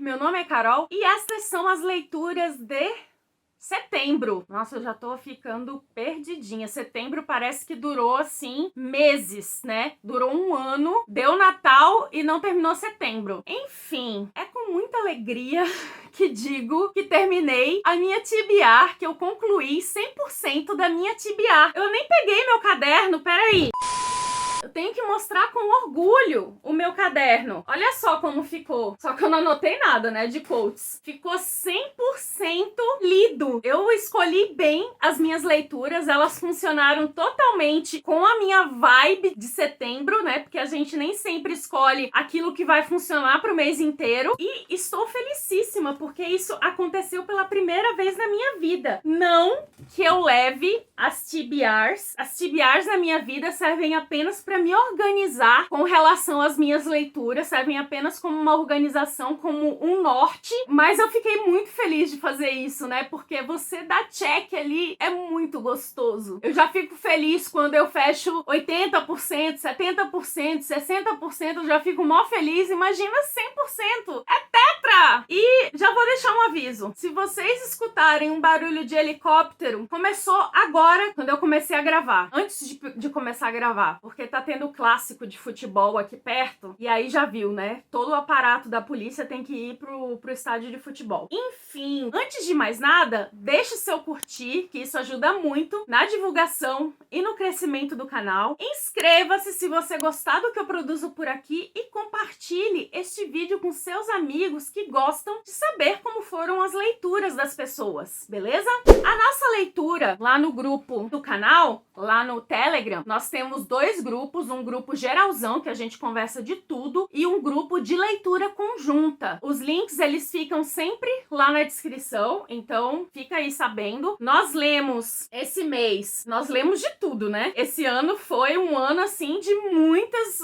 meu nome é Carol e essas são as leituras de setembro. Nossa, eu já tô ficando perdidinha. Setembro parece que durou, assim, meses, né? Durou um ano, deu Natal e não terminou setembro. Enfim, é com muita alegria que digo que terminei a minha TBR, que eu concluí 100% da minha TBR. Eu nem peguei meu caderno, peraí. Eu tenho que mostrar com orgulho o meu caderno. Olha só como ficou. Só que eu não anotei nada, né, de quotes. Ficou 100% lido. Eu escolhi bem as minhas leituras. Elas funcionaram totalmente com a minha vibe de setembro, né? Porque a gente nem sempre escolhe aquilo que vai funcionar pro mês inteiro. E estou felicíssima, porque isso aconteceu pela primeira vez na minha vida. Não que eu leve as TBRs. As TBRs na minha vida servem apenas para me organizar com relação às minhas leituras, servem apenas como uma organização, como um norte, mas eu fiquei muito feliz de fazer isso, né, porque você dar check ali é muito gostoso. Eu já fico feliz quando eu fecho 80%, 70%, 60%, eu já fico mó feliz, imagina 100%, é tetra! E já vou deixar um aviso, se vocês escutarem um barulho de helicóptero, começou agora, quando eu comecei a gravar, antes de começar a gravar, porque tá tendo o clássico de futebol aqui perto, e aí já viu, né? Todo o aparato da polícia tem que ir pro estádio de futebol. Enfim, antes de mais nada, deixe seu curtir, que isso ajuda muito na divulgação e no crescimento do canal. Inscreva-se se você gostar do que eu produzo por aqui e compartilhe este vídeo com seus amigos que gostam de saber como foram as leituras das pessoas, beleza? A nossa leitura lá no grupo do canal, lá no Telegram, nós temos dois grupos, um grupo geralzão que a gente conversa de tudo e um grupo de leitura conjunta. Os links eles ficam sempre lá na descrição, então fica aí sabendo. Nós lemos esse mês, nós lemos de tudo, né? Esse ano foi um ano assim de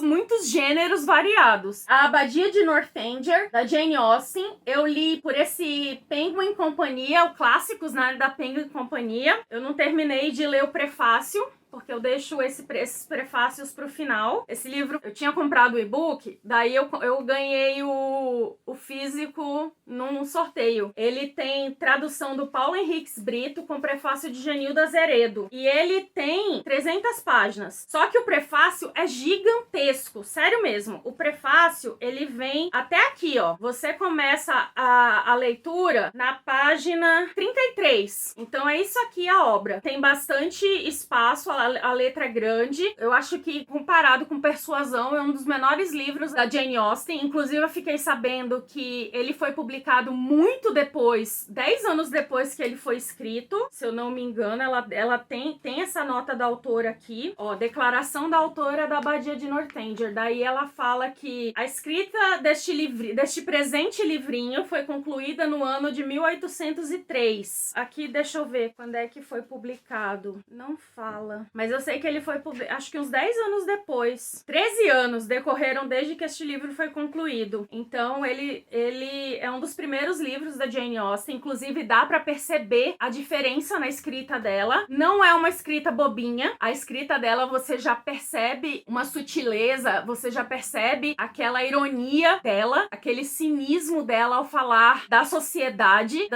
muitos gêneros variados. A Abadia de Northanger, da Jane Austen, eu li por esse Penguin Companhia, o clássicos, né, da Penguin Companhia. Eu não terminei de ler o prefácio, porque eu deixo esses prefácios pro final. Esse livro, eu tinha comprado o e-book, daí eu ganhei o físico num sorteio. Ele tem tradução do Paulo Henriques Brito com prefácio de Genilda Azeredo. E ele tem 300 páginas. Só que o prefácio é gigantesco, sério mesmo. O prefácio, ele vem até aqui, ó. Você começa a leitura na página 33. Então é isso aqui a obra. Tem bastante espaço, a letra é grande. Eu acho que, comparado com Persuasão, é um dos menores livros da Jane Austen. Inclusive, eu fiquei sabendo que ele foi publicado muito depois, 10 anos depois que ele foi escrito. Se eu não me engano, ela tem essa nota da autora aqui. Ó, declaração da autora da Abadia de Northanger. Daí ela fala que a escrita deste presente livrinho foi concluída no ano de 1803. Aqui, deixa eu ver quando é que foi publicado. Não fala. Mas eu sei que ele foi, acho que uns 10 anos depois. 13 anos decorreram desde que este livro foi concluído. Então, ele é um dos primeiros livros da Jane Austen. Inclusive, dá pra perceber a diferença na escrita dela. Não é uma escrita bobinha. A escrita dela, você já percebe uma sutileza, você já percebe aquela ironia dela, aquele cinismo dela ao falar da sociedade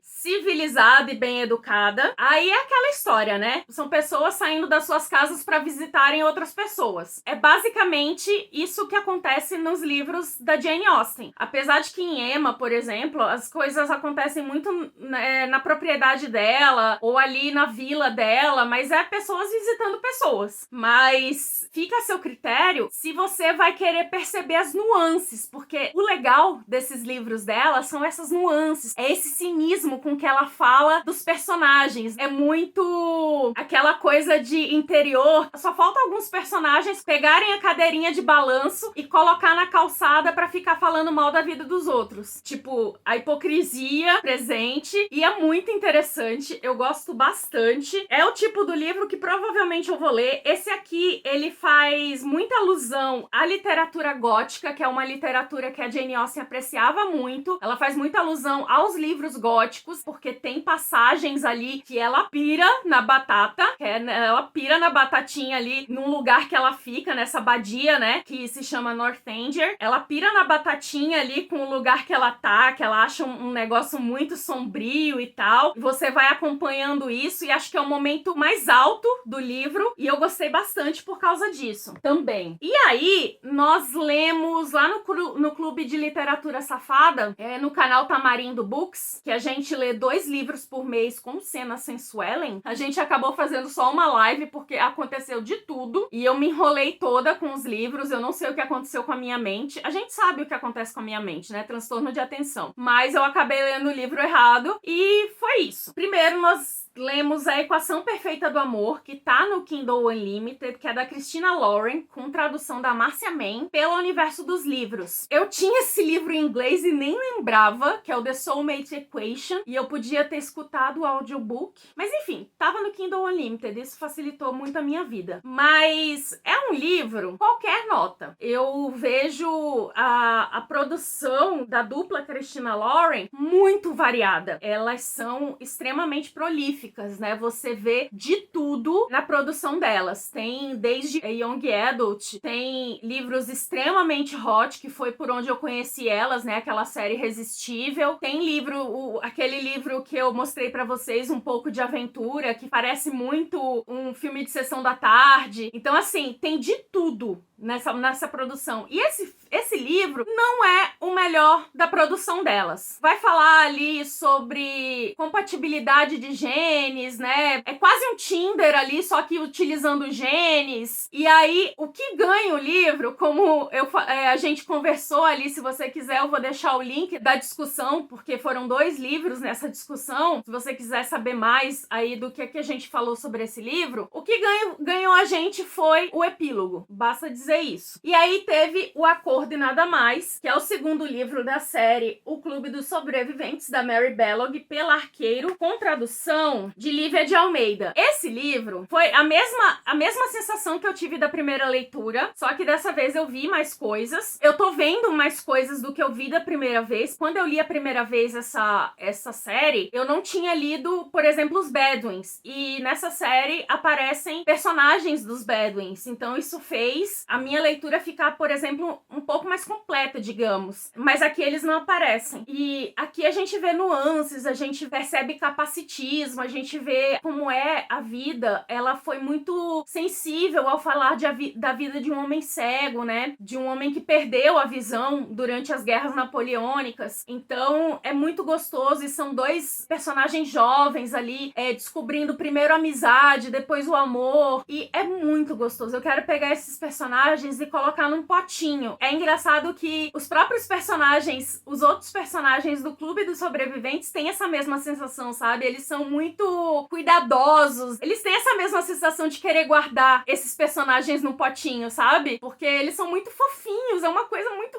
civilizada e bem educada. Aí é aquela história, né? São pessoas saindo das suas casas para visitarem outras pessoas. É basicamente isso que acontece nos livros da Jane Austen. Apesar de que em Emma, por exemplo, as coisas acontecem muito na propriedade dela ou ali na vila dela, mas é pessoas visitando pessoas. Mas fica a seu critério se você vai querer perceber as nuances, porque o legal desses livros dela são essas nuances, é esse cinismo com que ela fala dos personagens. É muito aquela coisa de interior. Só falta alguns personagens pegarem a cadeirinha de balanço e colocar na calçada pra ficar falando mal da vida dos outros. Tipo, a hipocrisia presente. E é muito interessante. Eu gosto bastante. É o tipo do livro que provavelmente eu vou ler. Esse aqui, ele faz muita alusão à literatura gótica, que é uma literatura que a Jane Austen apreciava muito. Ela faz muita alusão aos livros góticos, porque tem passagens ali que ela pira na batata, ela pira na batatinha ali, num lugar que ela fica, nessa abadia, né, que se chama Northanger. Ela pira na batatinha ali com o lugar que ela tá, que ela acha um negócio muito sombrio e tal. E você vai acompanhando isso e acho que é o momento mais alto do livro e eu gostei bastante por causa disso também. E aí, nós lemos lá no Clube de Literatura Safada, no canal Tamarindo Books, que a gente lê 2 livros por mês com cenas sensuellen. A gente acabou fazendo só uma live porque aconteceu de tudo e eu me enrolei toda com os livros, eu não sei o que aconteceu com a minha mente. A gente sabe o que acontece com a minha mente, né? Transtorno de atenção. Mas eu acabei lendo o livro errado e foi isso. Primeiro, nós lemos A Equação Perfeita do Amor, que tá no Kindle Unlimited, que é da Christina Lauren, com tradução da Marcia Mann, pelo Universo dos Livros. Eu tinha esse livro em inglês e nem lembrava, que é o The Soulmate Equation, e eu podia ter escutado o audiobook. Mas enfim, tava no Kindle Unlimited, isso facilitou muito a minha vida. Mas é um livro, qualquer nota. Eu vejo a produção da dupla Christina Lauren muito variada. Elas são extremamente prolíficas, né? Você vê de tudo na produção delas. Tem desde Young Adult, tem livros extremamente hot, que foi por onde eu conheci elas, né? Aquela série Irresistível. Tem livro, aquele livro que eu mostrei pra vocês, Um Pouco de Aventura, que parece muito um filme de sessão da tarde. Então, assim, tem de tudo nessa produção. E esse livro não é o melhor da produção delas. Vai falar ali sobre compatibilidade de genes, né? É quase um Tinder ali, só que utilizando genes. E aí, o que ganha o livro, como a gente conversou ali, se você quiser, eu vou deixar o link da discussão, porque foram 2 livros nessa discussão. Se você quiser saber mais aí do que a gente falou sobre esse livro, o que ganhou a gente foi o epílogo. Basta dizer isso. E aí teve O Acordo e Nada Mais, que é o 2º livro da série O Clube dos Sobreviventes, da Mary Bellog, pela Arqueiro, com tradução de Lívia de Almeida. Esse livro foi a mesma sensação que eu tive da primeira leitura, só que dessa vez eu vi mais coisas. Eu tô vendo mais coisas do que eu vi da primeira vez. Quando eu li a primeira vez essa série, eu não tinha lido, por exemplo, os Bedouins. E nessa série aparecem personagens dos Bedouins. Então isso fez a minha leitura ficar, por exemplo, um pouco mais completa, digamos. Mas aqui eles não aparecem. E aqui a gente vê nuances, a gente percebe capacitismo, a gente vê como é a vida. Ela foi muito sensível ao falar da vida de um homem cego, né? De um homem que perdeu a visão durante as guerras napoleônicas. Então é muito gostoso e são 2 personagens jovens ali, descobrindo primeiro a amizade, depois o amor. E é muito gostoso. Eu quero pegar esses personagens e colocar num potinho. É engraçado que os próprios personagens, os outros personagens do Clube dos Sobreviventes têm essa mesma sensação, sabe? Eles são muito cuidadosos. Eles têm essa mesma sensação de querer guardar esses personagens no potinho, sabe? Porque eles são muito fofinhos, é uma coisa muito...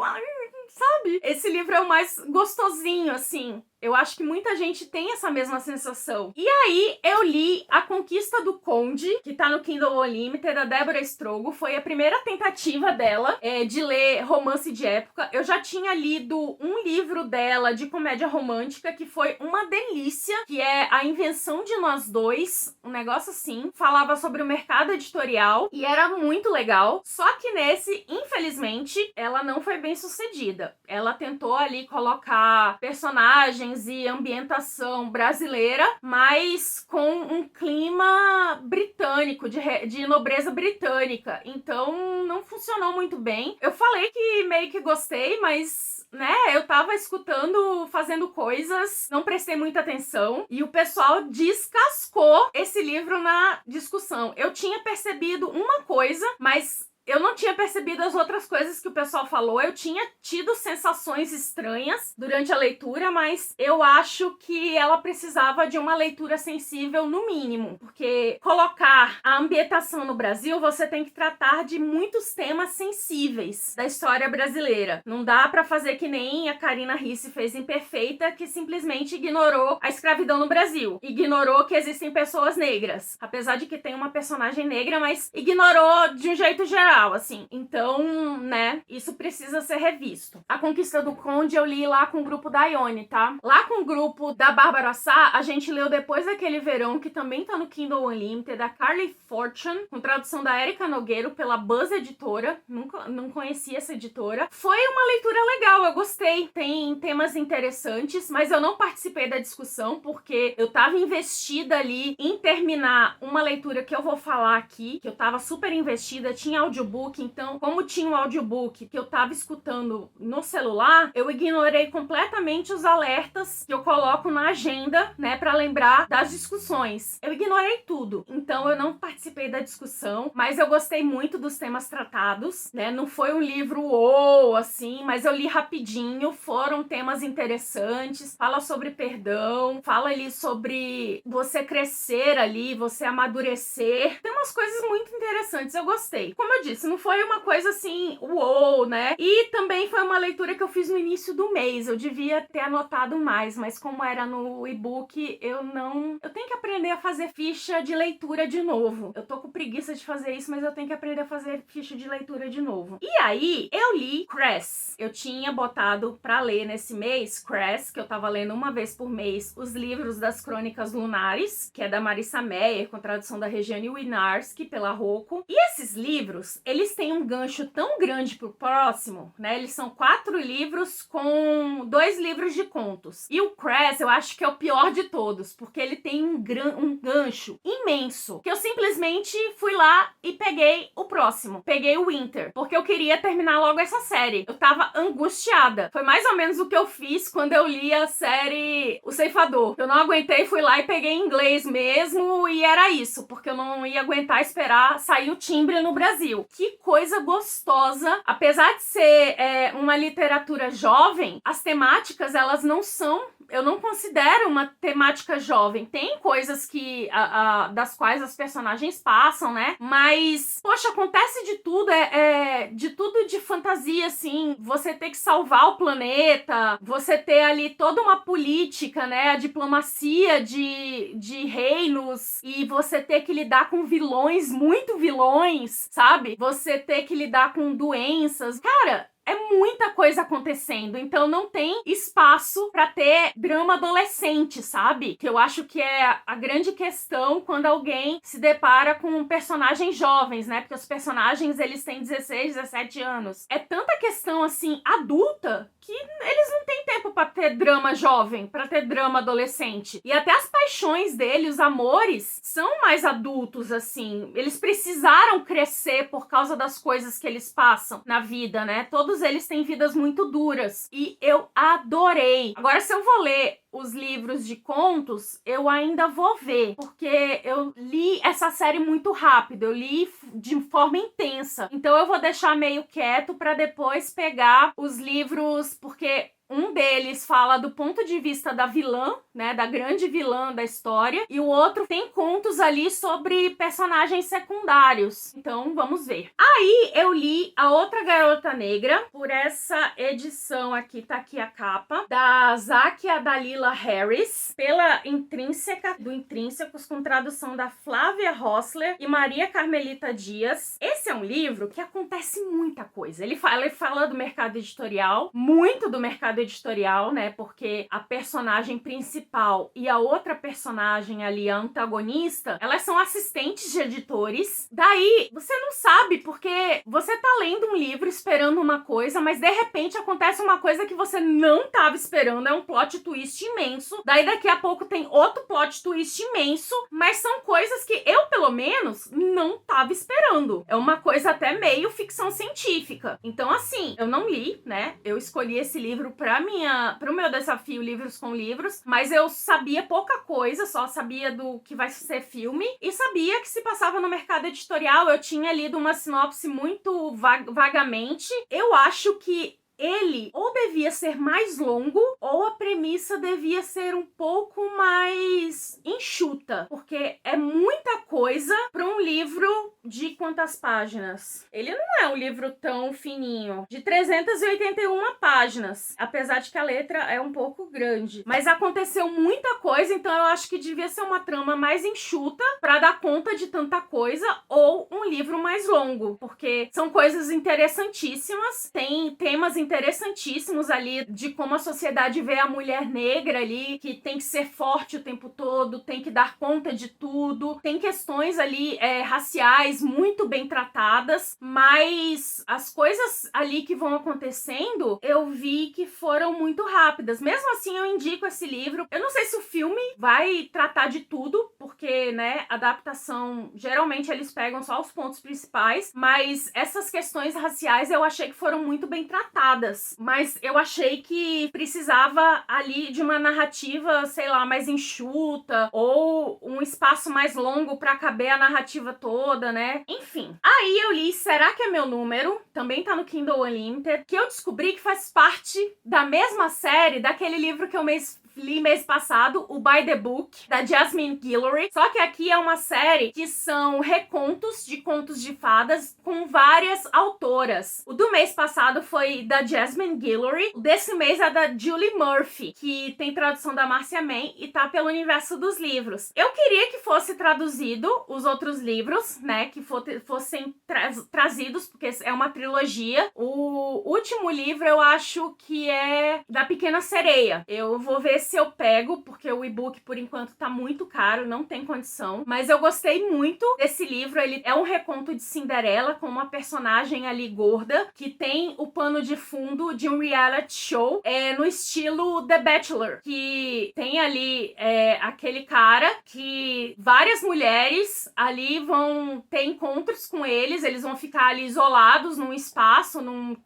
sabe? Esse livro é o mais gostosinho, assim. Eu acho que muita gente tem essa mesma sensação. E aí, eu li A Conquista do Conde, que tá no Kindle Unlimited, da Débora Strogo. Foi a primeira tentativa dela de ler romance de época. Eu já tinha lido um livro dela de comédia romântica, que foi uma delícia, que é A Invenção de Nós Dois, um negócio assim. Falava sobre o mercado editorial e era muito legal. Só que nesse, infelizmente, ela não foi bem sucedida. Ela tentou ali colocar personagens e ambientação brasileira, mas com um clima britânico, de nobreza britânica. Então, não funcionou muito bem. Eu falei que meio que gostei, mas, né, eu tava escutando, fazendo coisas, não prestei muita atenção, e o pessoal descascou esse livro na discussão. Eu tinha percebido uma coisa, mas eu não tinha percebido as outras coisas que o pessoal falou. Eu tinha tido sensações estranhas durante a leitura, mas eu acho que ela precisava de uma leitura sensível no mínimo. Porque colocar a ambientação no Brasil, você tem que tratar de muitos temas sensíveis da história brasileira. Não dá pra fazer que nem a Karina Ricci fez em Perfeita, que simplesmente ignorou a escravidão no Brasil. Ignorou que existem pessoas negras. Apesar de que tem uma personagem negra, mas ignorou de um jeito geral. geral, assim. Então, né, isso precisa ser revisto. A Conquista do Conde eu li lá com o grupo da Ione, tá? Lá com o grupo da Bárbara Sá, a gente leu Depois daquele Verão, que também tá no Kindle Unlimited, da Carly Fortune, com tradução da Érica Nogueiro, pela Buzz Editora. Não conhecia essa editora. Foi uma leitura legal, eu gostei. Tem temas interessantes, mas eu não participei da discussão, porque eu tava investida ali em terminar uma leitura que eu vou falar aqui, que eu tava super investida, tinha audiobook, então, como tinha um audiobook que eu tava escutando no celular, eu ignorei completamente os alertas que eu coloco na agenda, né, pra lembrar das discussões. Eu ignorei tudo, então eu não participei da discussão, mas eu gostei muito dos temas tratados, né, não foi um livro assim, mas eu li rapidinho, foram temas interessantes, fala sobre perdão, fala ali sobre você crescer ali, você amadurecer, tem umas coisas muito interessantes, eu gostei. Como eu disse, não foi uma coisa assim, né? E também foi uma leitura que eu fiz no início do mês, eu devia ter anotado mais, mas como era no e-book, eu tenho que aprender a fazer ficha de leitura de novo. Eu tô com preguiça de fazer isso, mas eu tenho que aprender a fazer ficha de leitura de novo. E aí, eu li Cress. Eu tinha botado pra ler nesse mês, Cress, que eu tava lendo uma vez por mês, os livros das Crônicas Lunares, que é da Marissa Meyer, com tradução da Regiane Winarski, pela Rocco. E esses livros, eles têm um gancho tão grande pro próximo, né? Eles são 4 livros com 2 livros de contos. E o Cress, eu acho que é o pior de todos, porque ele tem um gancho imenso, que eu simplesmente fui lá e peguei o próximo. Peguei o Winter, porque eu queria terminar logo essa série. Eu tava angustiada. Foi mais ou menos o que eu fiz quando eu li a série O Ceifador. Eu não aguentei, fui lá e peguei em inglês mesmo, e era isso, porque eu não ia aguentar esperar sair o timbre no Brasil. Que coisa gostosa. Apesar de ser uma literatura jovem, as temáticas, elas não são... Eu não considero uma temática jovem. Tem coisas que das quais as personagens passam, né? Mas, poxa, acontece de tudo. De tudo de fantasia, assim. Você ter que salvar o planeta. Você ter ali toda uma política, né? A diplomacia de reinos. E você ter que lidar com vilões, muito vilões, sabe? Você ter que lidar com doenças. Cara... É muita coisa acontecendo, então não tem espaço pra ter drama adolescente, sabe? Que eu acho que é a grande questão quando alguém se depara com personagens jovens, né? Porque os personagens, eles têm 16, 17 anos. É tanta questão, assim, adulta, que eles não têm tempo pra ter drama jovem, pra ter drama adolescente. E até as paixões dele, os amores, são mais adultos, assim. Eles precisaram crescer por causa das coisas que eles passam na vida, né? Todos eles têm vidas muito duras. E eu adorei. Agora, se eu vou ler os livros de contos, eu ainda vou ver, porque eu li essa série muito rápido, eu li de forma intensa. Então eu vou deixar meio quieto para depois pegar os livros, porque um deles fala do ponto de vista da vilã, né, da grande vilã da história, e o outro tem contos ali sobre personagens secundários. Então, vamos ver. Aí, eu li A Outra Garota Negra, por essa edição aqui, tá aqui a capa, da Zákia Dalila Harris, pela Intrínseca, do Intrínsecos, com tradução da Flávia Rossler e Maria Carmelita Dias. Esse é um livro que acontece muita coisa. Ele fala do mercado editorial, muito do mercado editorial, né? Porque a personagem principal e a outra personagem ali, a antagonista, elas são assistentes de editores. Daí, você não sabe, porque você tá lendo um livro esperando uma coisa, mas de repente acontece uma coisa que você não tava esperando, é um plot twist imenso. Daí daqui a pouco tem outro plot twist imenso, mas são coisas que eu, pelo menos, não tava esperando. É uma coisa até meio ficção científica. Então, assim, eu não li, né? Eu escolhi esse livro pro meu desafio Livros com Livros, mas eu sabia pouca coisa, só sabia do que vai ser filme, e sabia que se passava no mercado editorial. Eu tinha lido uma sinopse muito vagamente. Eu acho que ele ou devia ser mais longo, ou a premissa devia ser um pouco mais enxuta, porque é muita coisa para um livro de quantas páginas? Ele não é um livro tão fininho, de 381 páginas, apesar de que a letra é um pouco grande. Mas aconteceu muita coisa, então eu acho que devia ser uma trama mais enxuta para dar conta de tanta coisa, ou um livro mais longo, porque são coisas interessantíssimas, tem temas interessantíssimos ali de como a sociedade vê a mulher negra ali, que tem que ser forte o tempo todo, tem que dar conta de tudo, tem questões ali raciais muito bem tratadas, mas as coisas ali que vão acontecendo, eu vi que foram muito rápidas. Mesmo assim, eu indico esse livro. Eu não sei se o filme vai tratar de tudo, porque, né, adaptação, geralmente eles pegam só os pontos principais, mas essas questões raciais eu achei que foram muito bem tratadas. Mas eu achei que precisava ali de uma narrativa, sei lá, mais enxuta, ou um espaço mais longo pra caber a narrativa toda, né? Enfim. Aí eu li Será que é Meu Número? Também tá no Kindle Unlimited, que eu descobri que faz parte da mesma série daquele livro que eu li mês passado, o By the Book, da Jasmine Guillory. Só que aqui é uma série que são recontos de contos de fadas com várias autoras. O do mês passado foi da Jasmine Guillory. O desse mês é da Julie Murphy, que tem tradução da Marcia May e tá pelo Universo dos Livros. Eu queria que fosse traduzido os outros livros, né, que fossem trazidos, porque é uma trilogia. O último livro eu acho que é da Pequena Sereia. Eu vou ver se eu pego, porque o e-book por enquanto tá muito caro, não tem condição. Mas eu gostei muito desse livro. Ele é um reconto de Cinderela com uma personagem ali gorda, que tem o pano de fundo de um reality show no estilo The Bachelor, que tem ali aquele cara que várias mulheres ali vão ter encontros com eles vão ficar ali isolados num espaço,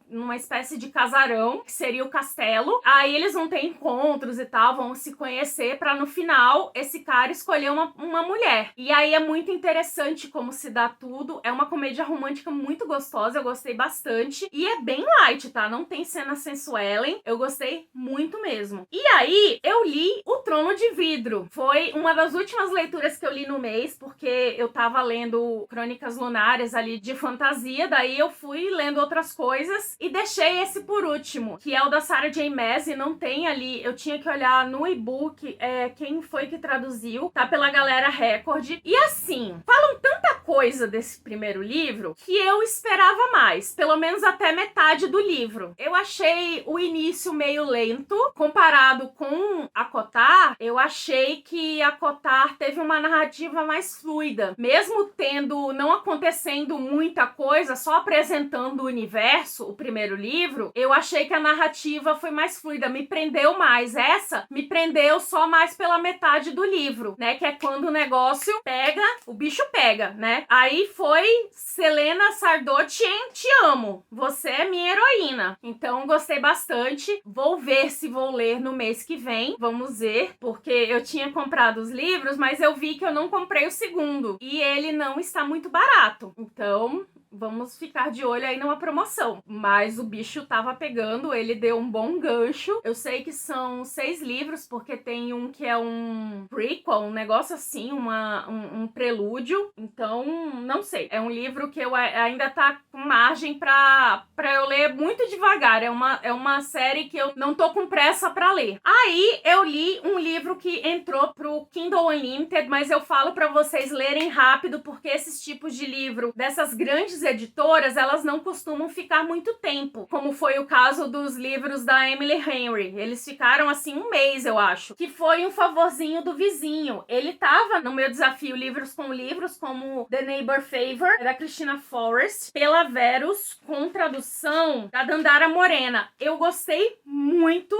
numa espécie de casarão, que seria o castelo. Aí eles vão ter encontros e tal, vão se conhecer pra no final esse cara escolher uma mulher. E aí é muito interessante como se dá tudo. É uma comédia romântica muito gostosa, eu gostei bastante. E é bem light, tá? Não tem cena sensuellen. Eu gostei muito mesmo. E aí eu li O Trono de Vidro. Foi uma das últimas leituras que eu li no mês, porque eu tava lendo Crônicas Lunares ali de fantasia, daí eu fui lendo outras coisas e deixei esse por último, que é o da Sarah J. Maas, e não tem ali, eu tinha que olhar no e-book quem foi que traduziu, tá pela Galera Record. E assim, falam tanta coisa desse primeiro livro que eu esperava mais, pelo menos até metade do livro. Eu achei o início meio lento, comparado com a Kotar. Eu achei que a Kotar teve uma narrativa mais fluida, mesmo não acontecendo muita coisa, só apresentando o universo, o primeiro livro. Eu achei que a narrativa foi mais fluida, me prendeu mais. Essa me prendeu só mais pela metade do livro, né, que é quando o negócio pega, o bicho pega, né? Aí foi Selena Sardotien, te amo, você é minha heroína. Então gostei bastante, vou ver se vou ler no mês que vem, vamos ver, porque eu tinha comprado os livros, mas eu vi que eu não comprei o segundo, e ele não está muito barato, então vamos ficar de olho aí numa promoção. Mas o bicho tava pegando, ele deu um bom gancho. Eu sei que são 6 livros, porque tem um que é um prequel, um negócio assim, um prelúdio. Então, não sei. É um livro que eu ainda tá com margem pra eu ler muito devagar. É uma série que eu não tô com pressa pra ler. Aí, eu li um livro que entrou pro Kindle Unlimited, mas eu falo pra vocês lerem rápido, porque esses tipos de livro, dessas grandes editoras, elas não costumam ficar muito tempo, como foi o caso dos livros da Emily Henry. Eles ficaram assim um mês, eu acho, que foi um favorzinho do vizinho. Ele tava no meu desafio Livros com Livros, como The Neighbor Favor, da Christina Forrest, pela Verus, com tradução da Dandara Morena. Eu gostei muito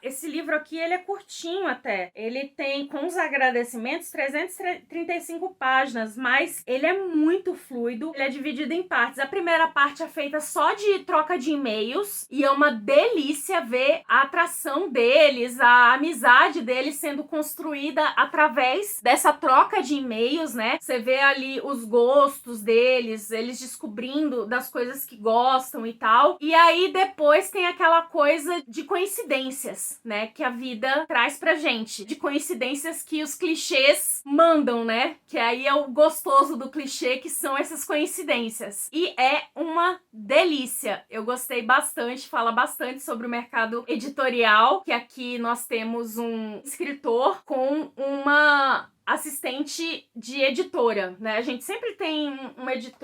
esse livro aqui, ele é curtinho até. Ele tem, com os agradecimentos, 335 páginas, mas ele é muito fluido. Ele é dividido em partes. A primeira parte é feita só de troca de e-mails, e é uma delícia ver a atração deles, a amizade deles sendo construída através dessa troca de e-mails, né? Você vê ali os gostos deles, eles descobrindo das coisas que gostam e tal. E aí depois tem aquela coisa de coincidência coincidências, né, que a vida traz pra gente, de coincidências que os clichês mandam, né, que aí é o gostoso do clichê, que são essas coincidências. E é uma delícia. Eu gostei bastante, fala bastante sobre o mercado editorial, que aqui nós temos um escritor com uma assistente de editora, né? A gente sempre tem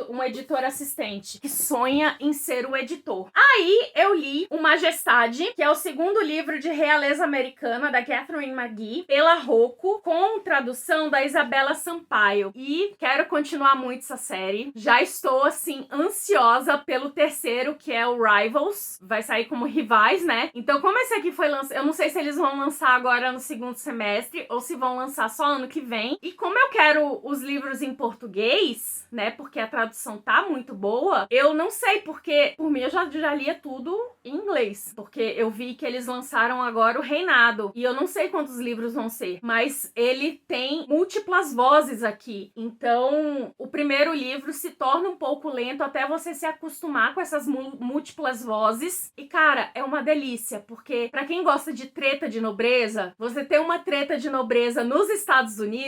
um editor assistente que sonha em ser o editor. Aí eu li O Majestade, que é o segundo livro de realeza americana da Katharine McGee, pela Rocco, com tradução da Isabela Sampaio. E quero continuar muito essa série. Já estou, assim, ansiosa pelo terceiro, que é o Rivals. Vai sair como Rivais, né? Então, como esse aqui foi lançado, eu não sei se eles vão lançar agora no segundo semestre ou se vão lançar só ano que vem. E como eu quero os livros em português, né, porque a tradução tá muito boa, eu não sei, porque por mim eu já lia tudo em inglês, porque eu vi que eles lançaram agora o Reinado, e eu não sei quantos livros vão ser, mas ele tem múltiplas vozes aqui, então o primeiro livro se torna um pouco lento até você se acostumar com essas múltiplas vozes, e cara, é uma delícia, porque pra quem gosta de treta de nobreza, você ter uma treta de nobreza nos Estados Unidos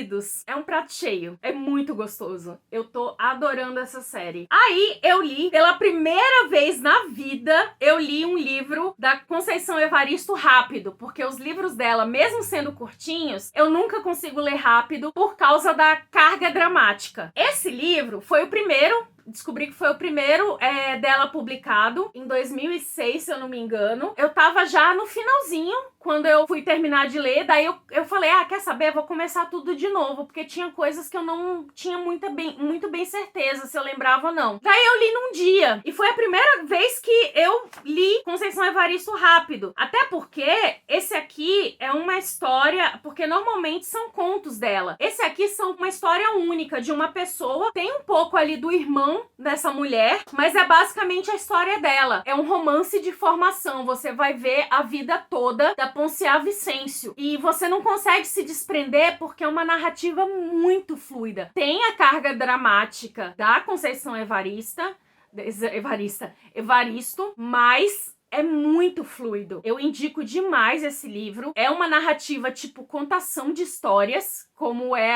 é um prato cheio, é muito gostoso. Eu tô adorando essa série. Aí eu li, pela primeira vez na vida, eu li um livro da Conceição Evaristo rápido, porque os livros dela, mesmo sendo curtinhos, eu nunca consigo ler rápido por causa da carga dramática. Esse livro foi o primeiro, descobri que foi o primeiro dela publicado em 2006, se eu não me engano. Eu tava já no finalzinho quando eu fui terminar de ler, daí eu falei, quer saber, eu vou começar tudo de novo, porque tinha coisas que eu não tinha muito bem certeza se eu lembrava ou não. Daí eu li num dia, e foi a primeira vez que eu li Conceição Evaristo rápido, até porque esse aqui é uma história, porque normalmente são contos dela. Esse aqui são uma história única de uma pessoa, tem um pouco ali do irmão dessa mulher, mas é basicamente a história dela. É um romance de formação, você vai ver a vida toda da Ponciá Vicêncio, e você não consegue se desprender porque é uma narrativa muito fluida. Tem a carga dramática da Conceição Evaristo, mas é muito fluido. Eu indico demais esse livro. É uma narrativa tipo contação de histórias, como é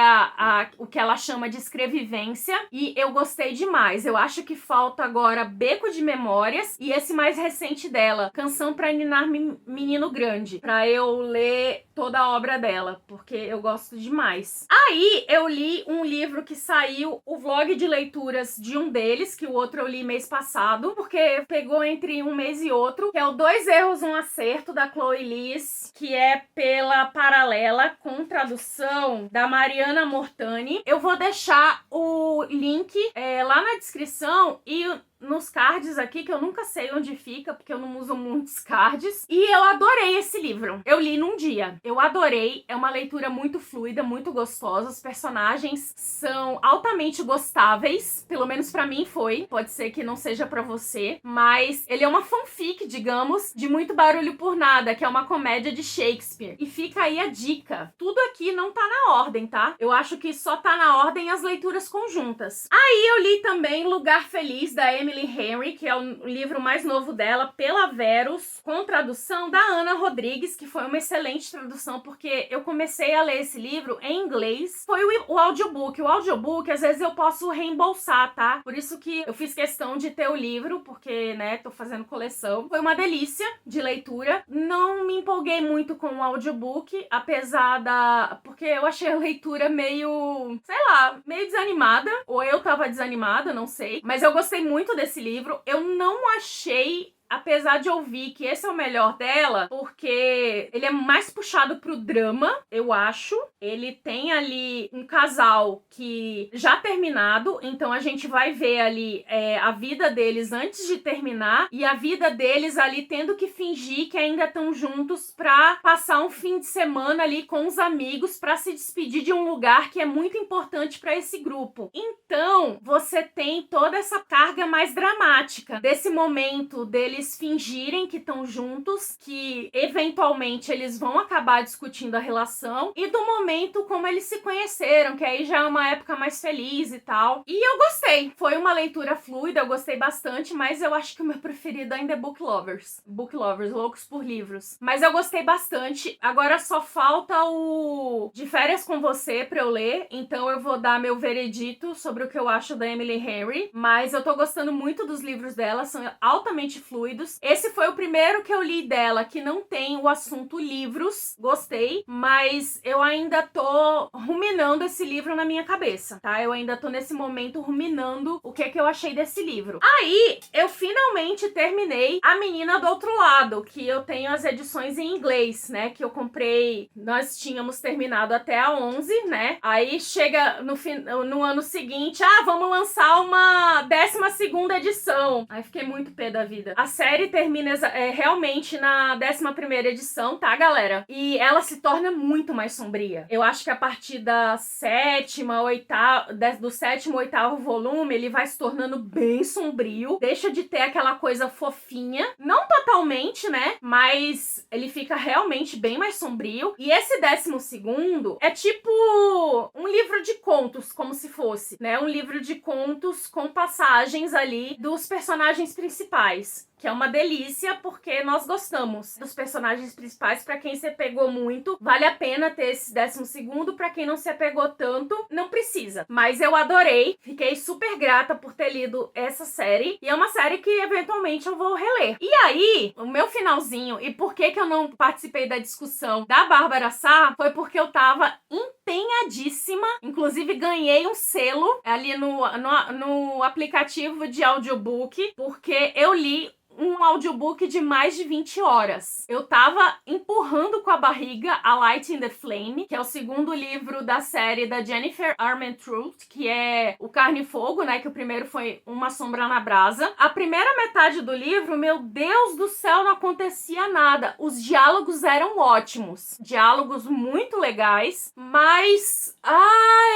o que ela chama de escrevivência, e eu gostei demais. Eu acho que falta agora Beco de Memórias e esse mais recente dela, Canção pra Ninar Menino Grande, pra eu ler toda a obra dela, porque eu gosto demais. Aí eu li um livro que saiu, o vlog de leituras de um deles, que o outro eu li mês passado, porque pegou entre um mês e outro, que é o Dois Erros, Um Acerto, da Chloe Liz, que é pela Paralela, com tradução da Mariana Mortani. Eu vou deixar o link lá na descrição e nos cards aqui, que eu nunca sei onde fica, porque eu não uso muitos cards. E eu adorei esse livro. Eu li num dia. Eu adorei. É uma leitura muito fluida, muito gostosa. Os personagens são altamente gostáveis. Pelo menos pra mim foi. Pode ser que não seja pra você. Mas ele é uma fanfic, digamos, de Muito Barulho por Nada, que é uma comédia de Shakespeare. E fica aí a dica. Tudo aqui não tá na ordem, tá? Eu acho que só tá na ordem as leituras conjuntas. Aí eu li também Lugar Feliz, da Emily Henry, que é o livro mais novo dela, pela Verus, com tradução da Ana Rodrigues, que foi uma excelente tradução, porque eu comecei a ler esse livro em inglês. Foi o audiobook. O audiobook, às vezes eu posso reembolsar, tá? Por isso que eu fiz questão de ter o livro, porque, né, tô fazendo coleção. Foi uma delícia de leitura. Não me empolguei muito com o audiobook, apesar porque eu achei a leitura meio, sei lá, meio desanimada. Ou eu tava desanimada, não sei. Mas eu gostei muito desse livro. Eu não achei, apesar de ouvir que esse é o melhor dela, porque ele é mais puxado pro drama, eu acho. Ele tem ali um casal que já terminado, então a gente vai ver ali a vida deles antes de terminar e a vida deles ali tendo que fingir que ainda estão juntos pra passar um fim de semana ali com os amigos pra se despedir de um lugar que é muito importante pra esse grupo. Então, você tem toda essa carga mais dramática desse momento deles eles fingirem que estão juntos, que eventualmente eles vão acabar discutindo a relação, e do momento como eles se conheceram, que aí já é uma época mais feliz e tal. E eu gostei. Foi uma leitura fluida, eu gostei bastante, mas eu acho que o meu preferido ainda é Book Lovers. Book Lovers, loucos por livros. Mas eu gostei bastante. Agora só falta o De Férias com Você pra eu ler, então eu vou dar meu veredito sobre o que eu acho da Emily Henry, mas eu tô gostando muito dos livros dela, são altamente fluidos. Esse foi o primeiro que eu li dela que não tem o assunto livros, gostei, mas eu ainda tô ruminando esse livro na minha cabeça, tá? Eu ainda tô nesse momento ruminando o que é que eu achei desse livro. Aí, eu finalmente terminei A Menina do Outro Lado, que eu tenho as edições em inglês, né? Que eu comprei, nós tínhamos terminado até a 11, né? Aí chega no ano seguinte, vamos lançar uma 12ª edição. Aí fiquei muito pé da vida. A série termina realmente na 11ª edição, tá, galera? E ela se torna muito mais sombria. Eu acho que a partir da do sétimo, oitavo volume, ele vai se tornando bem sombrio. Deixa de ter aquela coisa fofinha. Não totalmente, né? Mas ele fica realmente bem mais sombrio. E esse 12º é tipo um livro de contos, como se fosse, né? Um livro de contos com passagens ali dos personagens principais. Que é uma delícia, porque nós gostamos dos personagens principais. Pra quem se apegou muito, vale a pena ter esse 12º. Pra quem não se apegou tanto, não precisa. Mas eu adorei, fiquei super grata por ter lido essa série. E é uma série que eventualmente eu vou reler. E aí, o meu finalzinho, e por que eu não participei da discussão da Bárbara Sá, foi porque eu tava empenhadíssima. Inclusive, ganhei um selo ali no aplicativo de audiobook, porque eu li um audiobook de mais de 20 horas. Eu tava empurrando com a barriga A Light in the Flame, que é o segundo livro da série da Jennifer Armentrout, que é O Carne e Fogo, né? Que o primeiro foi Uma Sombra na Brasa. A primeira metade do livro, meu Deus do céu, não acontecia nada. Os diálogos eram ótimos. Diálogos muito legais, mas...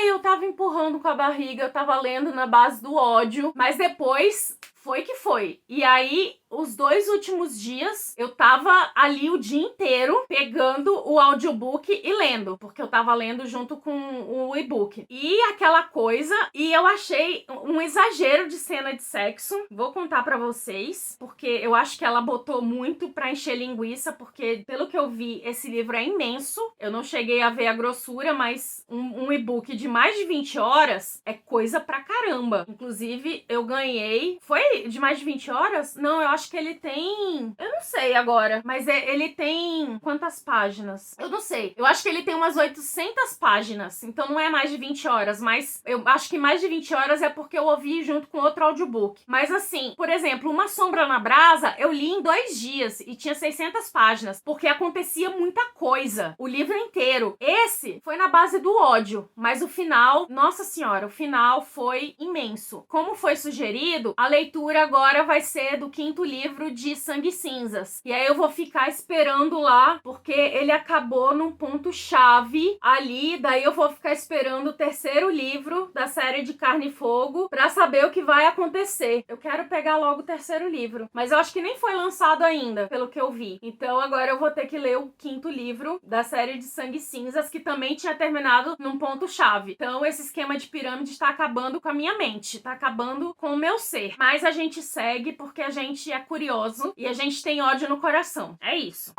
eu tava empurrando com a barriga, eu tava lendo na base do ódio, mas depois... foi que foi. E aí, os 2 últimos dias, eu tava ali o dia inteiro pegando o audiobook e lendo, porque eu tava lendo junto com o e-book. E aquela coisa, e eu achei um exagero de cena de sexo. Vou contar pra vocês, porque eu acho que ela botou muito pra encher linguiça, porque pelo que eu vi, esse livro é imenso. Eu não cheguei a ver a grossura, mas um e-book de mais de 20 horas é coisa pra caramba. Inclusive, eu ganhei... Foi de mais de 20 horas? Não, eu acho que ele tem... eu não sei agora, mas ele tem... quantas páginas? Eu não sei. Eu acho que ele tem umas 800 páginas, então não é mais de 20 horas, mas eu acho que mais de 20 horas é porque eu ouvi junto com outro audiobook. Mas assim, por exemplo, Uma Sombra na Brasa, eu li em 2 dias e tinha 600 páginas, porque acontecia muita coisa. O livro inteiro. Esse foi na base do ódio, mas o final, nossa senhora, o final foi imenso. Como foi sugerido, a leitura agora vai ser do 5º livro de Sangue e Cinzas. E aí eu vou ficar esperando lá, porque ele acabou num ponto-chave ali, daí eu vou ficar esperando o 3º livro da série de Carne e Fogo pra saber o que vai acontecer. Eu quero pegar logo o 3º livro, mas eu acho que nem foi lançado ainda, pelo que eu vi. Então agora eu vou ter que ler o 5º livro da série de Sangue e Cinzas, que também tinha terminado num ponto-chave. Então esse esquema de pirâmide está acabando com a minha mente, tá acabando com o meu ser. Mas a gente segue porque a gente é curioso e a gente tem ódio no coração. É isso.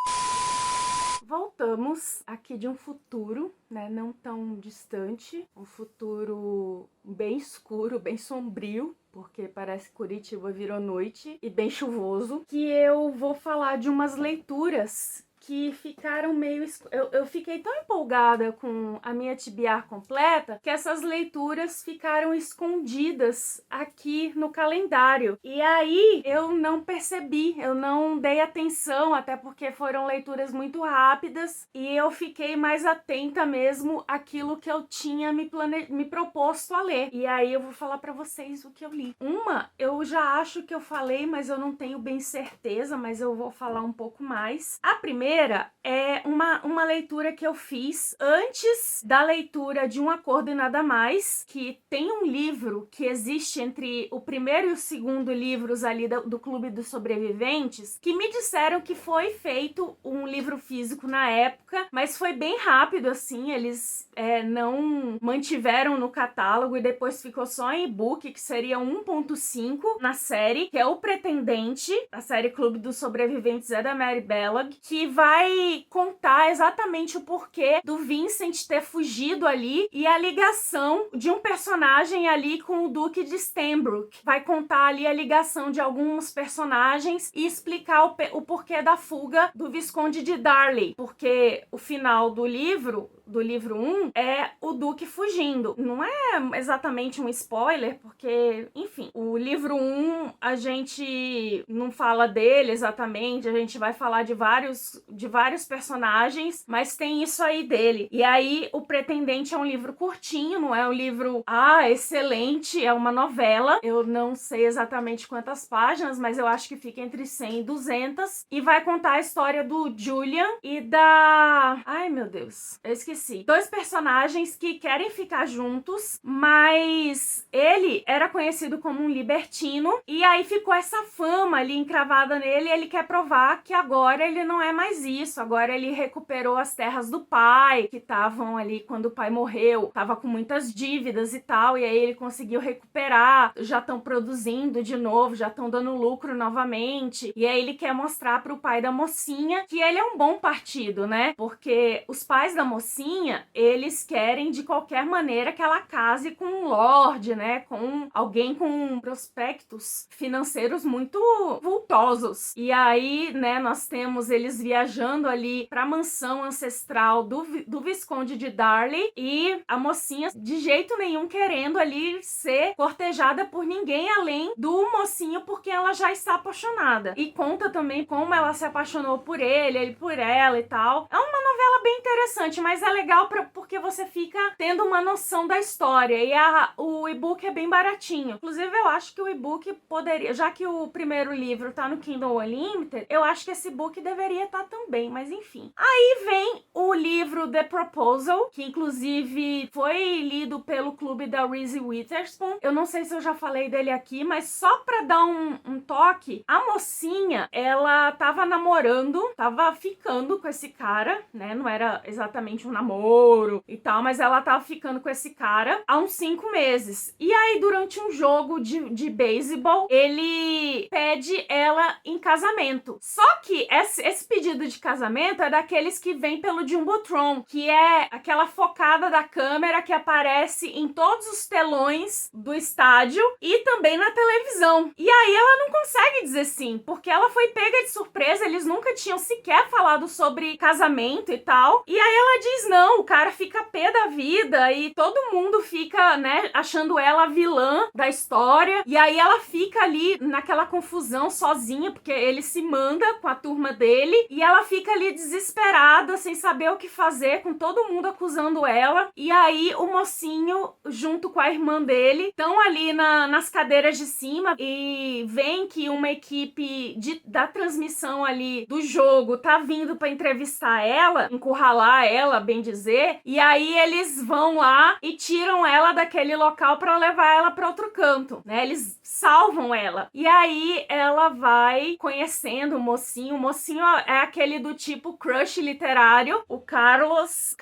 Voltamos aqui de um futuro, né, não tão distante, um futuro bem escuro, bem sombrio, porque parece que Curitiba virou noite, e bem chuvoso, que eu vou falar de umas leituras que ficaram meio... Eu fiquei tão empolgada com a minha TBR completa que essas leituras ficaram escondidas aqui no calendário. E aí eu não percebi, eu não dei atenção, até porque foram leituras muito rápidas e eu fiquei mais atenta mesmo àquilo que eu tinha me proposto a ler. E aí eu vou falar pra vocês o que eu li. Uma, eu já acho que eu falei, mas eu não tenho bem certeza, mas eu vou falar um pouco mais. A primeira é uma leitura que eu fiz antes da leitura de Um Acordo e Nada Mais, que tem um livro que existe entre o primeiro e o segundo livros ali do Clube dos Sobreviventes, que me disseram que foi feito um livro físico na época, mas foi bem rápido, assim, eles não mantiveram no catálogo e depois ficou só em e-book, que seria 1.5 na série, que é O Pretendente, a série Clube dos Sobreviventes é da Mary Bellag, que vai contar exatamente o porquê do Vincent ter fugido ali e a ligação de um personagem ali com o Duque de Stanbrook. Vai contar ali a ligação de alguns personagens e explicar o porquê da fuga do Visconde de Darley, porque o final do livro 1 é o Duque fugindo. Não é exatamente um spoiler, porque, enfim, o livro 1 a gente não fala dele exatamente, a gente vai falar de vários personagens, mas tem isso aí dele. E aí, O Pretendente é um livro curtinho, não é um livro, excelente, é uma novela. Eu não sei exatamente quantas páginas, mas eu acho que fica entre 100 e 200, e vai contar a história do Julian e da... Ai, meu Deus, eu esqueci. 2 personagens que querem ficar juntos, mas ele era conhecido como um libertino, e aí ficou essa fama ali encravada nele, e ele quer provar que agora ele não é mais isso, agora ele recuperou as terras do pai, que estavam ali quando o pai morreu, tava com muitas dívidas e tal, e aí ele conseguiu recuperar, já estão produzindo de novo, já estão dando lucro novamente, e aí ele quer mostrar pro pai da mocinha que ele é um bom partido, né? Porque os pais da mocinha, eles querem de qualquer maneira que ela case com um lorde, né? Com alguém com prospectos financeiros muito vultosos. E aí, né, nós temos eles viajando ali pra mansão ancestral do Visconde de Darley, e a mocinha de jeito nenhum querendo ali ser cortejada por ninguém além do mocinho, porque ela já está apaixonada. E conta também como ela se apaixonou por ele por ela e tal. É uma novela bem interessante, mas é legal porque você fica tendo uma noção da história, e o e-book é bem baratinho. Inclusive, eu acho que o e-book poderia, já que o primeiro livro tá no Kindle Unlimited, eu acho que esse e-book deveria estar também, mas enfim. Aí vem o livro The Proposal, que inclusive foi lido pelo clube da Reese Witherspoon. Eu não sei se eu já falei dele aqui, mas só pra dar um toque, a mocinha, ela tava namorando, tava ficando com esse cara, né? Não era exatamente um namoro e tal, mas ela tava ficando com esse cara há uns 5 meses. E aí, durante um jogo de beisebol, ele pede ela em casamento. Só que esse pedido de casamento é daqueles que vem pelo Jumbotron, que é aquela focada da câmera que aparece em todos os telões do estádio e também na televisão. E aí ela não consegue dizer sim, porque ela foi pega de surpresa, eles nunca tinham sequer falado sobre casamento e tal. E aí ela diz não, o cara fica pé da vida e todo mundo fica, né, achando ela a vilã da história. E aí ela fica ali naquela confusão sozinha, porque ele se manda com a turma dele, e ela fica ali desesperada, sem saber o que fazer, com todo mundo acusando ela. E aí o mocinho, junto com a irmã dele, estão ali nas cadeiras de cima, e vem que uma equipe da transmissão ali do jogo tá vindo pra entrevistar ela, encurralar ela, bem dizer, e aí eles vão lá e tiram ela daquele local pra levar ela pra outro canto, né? Eles salvam ela. E aí ela vai conhecendo o mocinho. O mocinho é aquele do tipo crush literário, o Carlos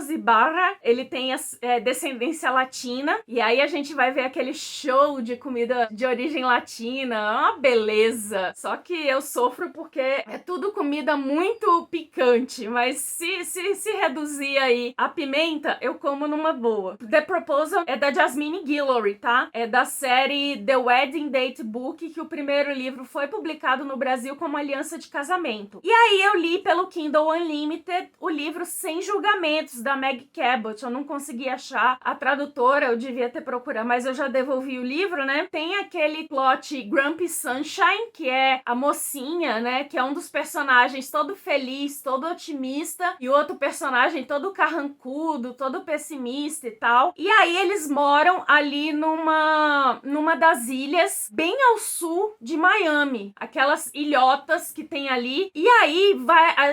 Ibarra. Ele tem descendência latina, e aí a gente vai ver aquele show de comida de origem latina, uma beleza. Só que eu sofro porque é tudo comida muito picante, mas se reduzir aí a pimenta, eu como numa boa. The Proposal é da Jasmine Guillory, tá? É da série The Wedding Date Book, que o primeiro livro foi publicado no Brasil como Aliança de Casamento. E aí eu li pelo Kindle Unlimited o livro Sem Julgamentos, da Meg Cabot. Eu não consegui achar a tradutora, eu devia ter procurado, mas eu já devolvi o livro, né? Tem aquele plot Grumpy Sunshine, que é a mocinha, né? Que é um dos personagens todo feliz, todo otimista, e o outro personagem todo carrancudo, carrancudo, todo pessimista e tal. E aí eles moram ali numa das ilhas bem ao sul de Miami, aquelas ilhotas que tem ali. E aí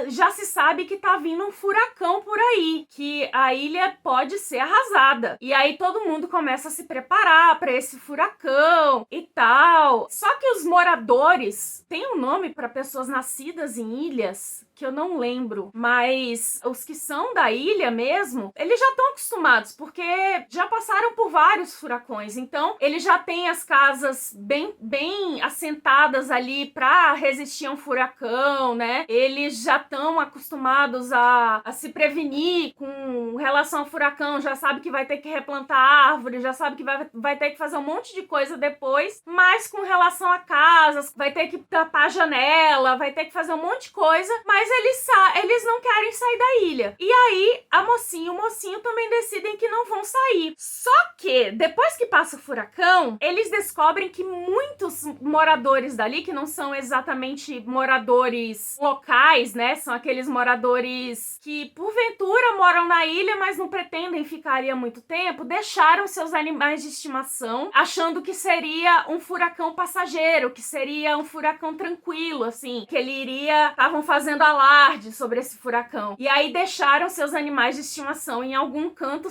já se sabe que tá vindo um furacão por aí, que a ilha pode ser arrasada. E aí todo mundo começa a se preparar para esse furacão e tal. Só que os moradores, tem um nome para pessoas nascidas em ilhas que eu não lembro, mas os que são da ilha mesmo, eles já estão acostumados, porque já passaram por vários furacões, então eles já têm as casas bem assentadas ali para resistir a um furacão, né? Eles já estão acostumados a se prevenir com relação ao furacão, já sabe que vai ter que replantar árvore, já sabe que vai ter que fazer um monte de coisa depois, mas com relação a casas, vai ter que tapar a janela, vai ter que fazer um monte de coisa, mas eles não querem sair da ilha. E aí, a mocinha e o mocinho também decidem que não vão sair. Só que, depois que passa o furacão, eles descobrem que muitos moradores dali, que não são exatamente moradores locais, né? São aqueles moradores que, porventura, moram na ilha, mas não pretendem ficar ali há muito tempo, deixaram seus animais de estimação, achando que seria um furacão passageiro, que seria um furacão tranquilo, assim, que ele iria... Estavam fazendo alarde sobre esse furacão. E aí deixaram seus animais de estimação em algum canto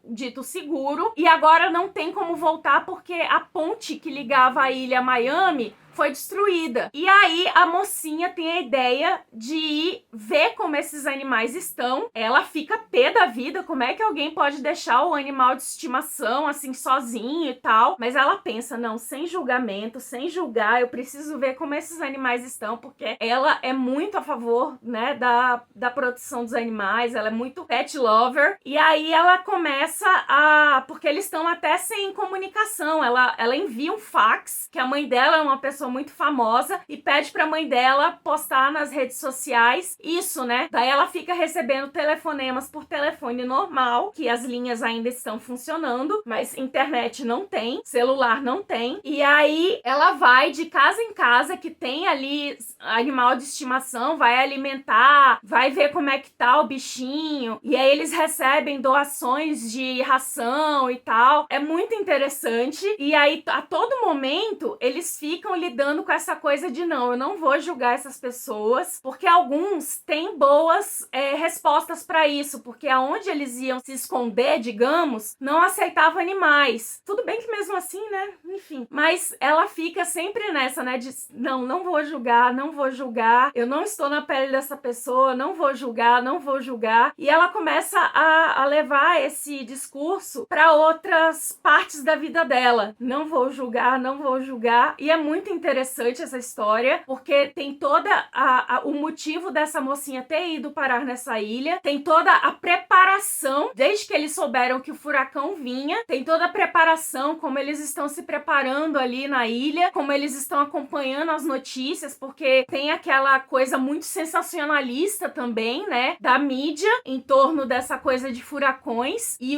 dito seguro, e agora não tem como voltar porque a ponte que ligava a ilha a Miami foi destruída. E aí a mocinha tem a ideia de ir ver como esses animais estão. Ela fica pé da vida, como é que alguém pode deixar o animal de estimação assim sozinho e tal. Mas ela pensa, não, sem julgamento, sem julgar, eu preciso ver como esses animais estão, porque ela é muito a favor, né, da proteção dos animais, ela é muito pet lover. E aí ela começa porque eles estão até sem comunicação, ela envia um fax, que a mãe dela é uma pessoa muito famosa, e pede pra mãe dela postar nas redes sociais isso, né? Daí ela fica recebendo telefonemas por telefone normal, que as linhas ainda estão funcionando, mas internet não tem, celular não tem. E aí ela vai de casa em casa que tem ali animal de estimação, vai alimentar, vai ver como é que tá o bichinho, e aí eles recebem doações de ração e tal. É muito interessante. E aí a todo momento eles ficam lidando com essa coisa de não, eu não vou julgar essas pessoas, porque alguns têm boas respostas para isso, porque aonde eles iam se esconder, digamos, não aceitava animais. Tudo bem que mesmo assim, né? Enfim. Mas ela fica sempre nessa, né? De não vou julgar, não vou julgar, eu não estou na pele dessa pessoa, não vou julgar, não vou julgar. E ela começa a levar esse discurso para outras partes da vida dela. Não vou julgar, não vou julgar. E é muito interessante essa história, porque tem toda o motivo dessa mocinha ter ido parar nessa ilha, tem toda a preparação, desde que eles souberam que o furacão vinha, tem toda a preparação, como eles estão se preparando ali na ilha, como eles estão acompanhando as notícias, porque tem aquela coisa muito sensacionalista também, né, da mídia em torno dessa coisa de furacões, e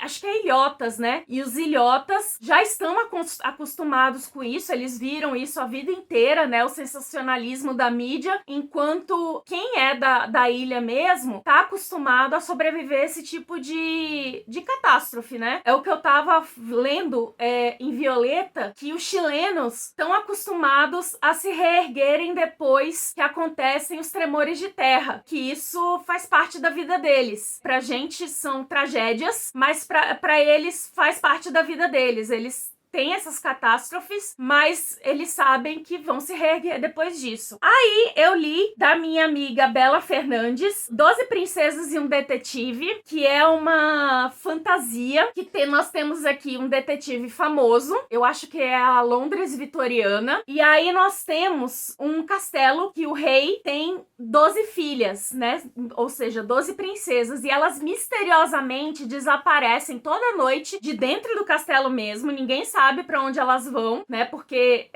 acho que é ilhotas, né, e os ilhotas já estão acostumados com isso, eles viram isso a vida inteira, né, o sensacionalismo da mídia, enquanto quem é da ilha mesmo tá acostumado a sobreviver a esse tipo de catástrofe, né? É o que eu tava lendo em Violeta, que os chilenos estão acostumados a se reerguerem depois que acontecem os tremores de terra, que isso faz parte da vida deles. Pra gente são tragédias, mas pra eles faz parte da vida deles. Eles tem essas catástrofes, mas eles sabem que vão se reerguer depois disso. Aí eu li da minha amiga Bela Fernandes, 12 Princesas e um Detetive, que é uma fantasia que nós temos aqui um detetive famoso, eu acho que é a Londres vitoriana, e aí nós temos um castelo que o rei tem 12 filhas, né? Ou seja, 12 princesas, e elas misteriosamente desaparecem toda noite de dentro do castelo mesmo, ninguém sabe sabe para onde elas vão, né? Porque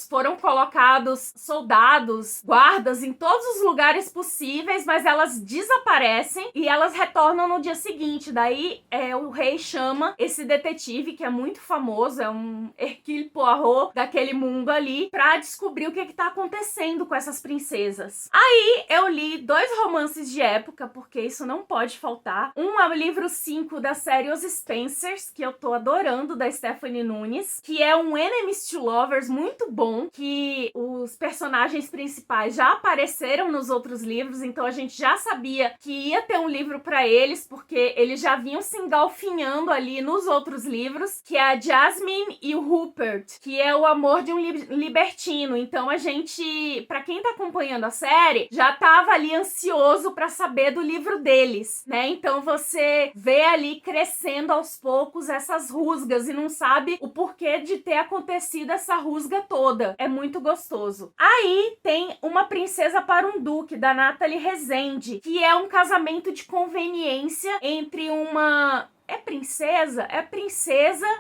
foram colocados soldados, guardas em todos os lugares possíveis, mas elas desaparecem e elas retornam no dia seguinte. Daí o rei chama esse detetive, que é muito famoso, é um Hercule Poirot daquele mundo ali, pra descobrir o que tá acontecendo com essas princesas. Aí eu li 2 romances de época, porque isso não pode faltar. Um é o livro 5 da série Os Spencers, que eu tô adorando, da Stephanie Nunes, que é um Enemies to Lovers muito bom, que os personagens principais já apareceram nos outros livros, então a gente já sabia que ia ter um livro pra eles, porque eles já vinham se engalfinhando ali nos outros livros, que é a Jasmine e o Rupert, que é o amor de um libertino. Então a gente, pra quem tá acompanhando a série, já tava ali ansioso pra saber do livro deles, né? Então você vê ali crescendo aos poucos essas rusgas e não sabe o porquê de ter acontecido essa rusga toda. É muito gostoso. Aí tem Uma Princesa para um Duque, da Nathalie Rezende, que é um casamento de conveniência entre uma... É princesa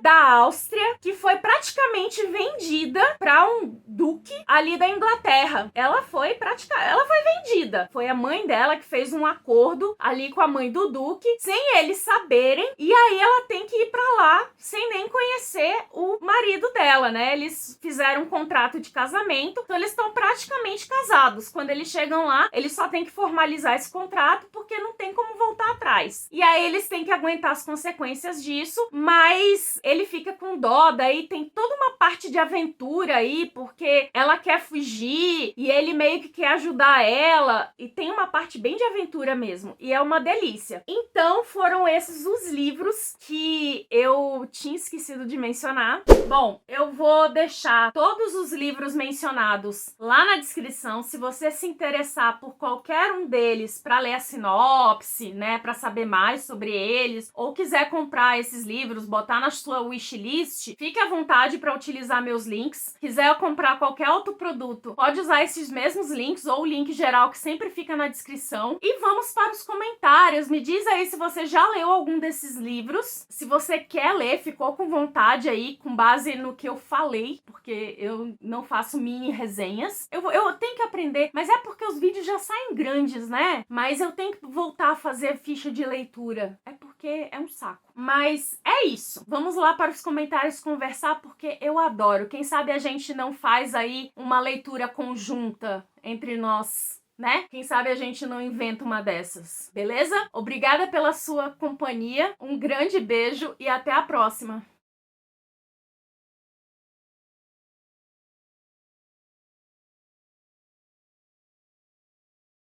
da Áustria, que foi praticamente vendida para um duque ali da Inglaterra. Ela foi vendida. Foi a mãe dela que fez um acordo ali com a mãe do duque, sem eles saberem, e aí ela tem que ir para lá sem nem conhecer o marido dela, né? Eles fizeram um contrato de casamento, então eles estão praticamente casados. Quando eles chegam lá, eles só têm que formalizar esse contrato, porque não tem como voltar atrás. E aí eles têm que aguentar as consequências disso, mas ele fica com dó, daí tem toda uma parte de aventura aí, porque ela quer fugir e ele meio que quer ajudar ela, e tem uma parte bem de aventura mesmo, e é uma delícia. Então foram esses os livros que eu tinha esquecido de mencionar. Bom, eu vou deixar todos os livros mencionados lá na descrição, se você se interessar por qualquer um deles para ler a sinopse, né, para saber mais sobre eles, ou quiser comprar esses livros, botar na sua wishlist, fique à vontade para utilizar meus links. Quiser comprar qualquer outro produto, pode usar esses mesmos links ou o link geral que sempre fica na descrição. E vamos para os comentários. Me diz aí se você já leu algum desses livros, se você quer ler, ficou com vontade aí, com base no que eu falei, porque eu não faço mini resenhas. Eu tenho que aprender, mas é porque os vídeos já saem grandes, né? Mas eu tenho que voltar a fazer ficha de leitura. É porque é um saco. Mas é isso. Vamos lá para os comentários conversar, porque eu adoro. Quem sabe a gente não faz aí uma leitura conjunta entre nós, né? Quem sabe a gente não inventa uma dessas, beleza? Obrigada pela sua companhia, um grande beijo e até a próxima!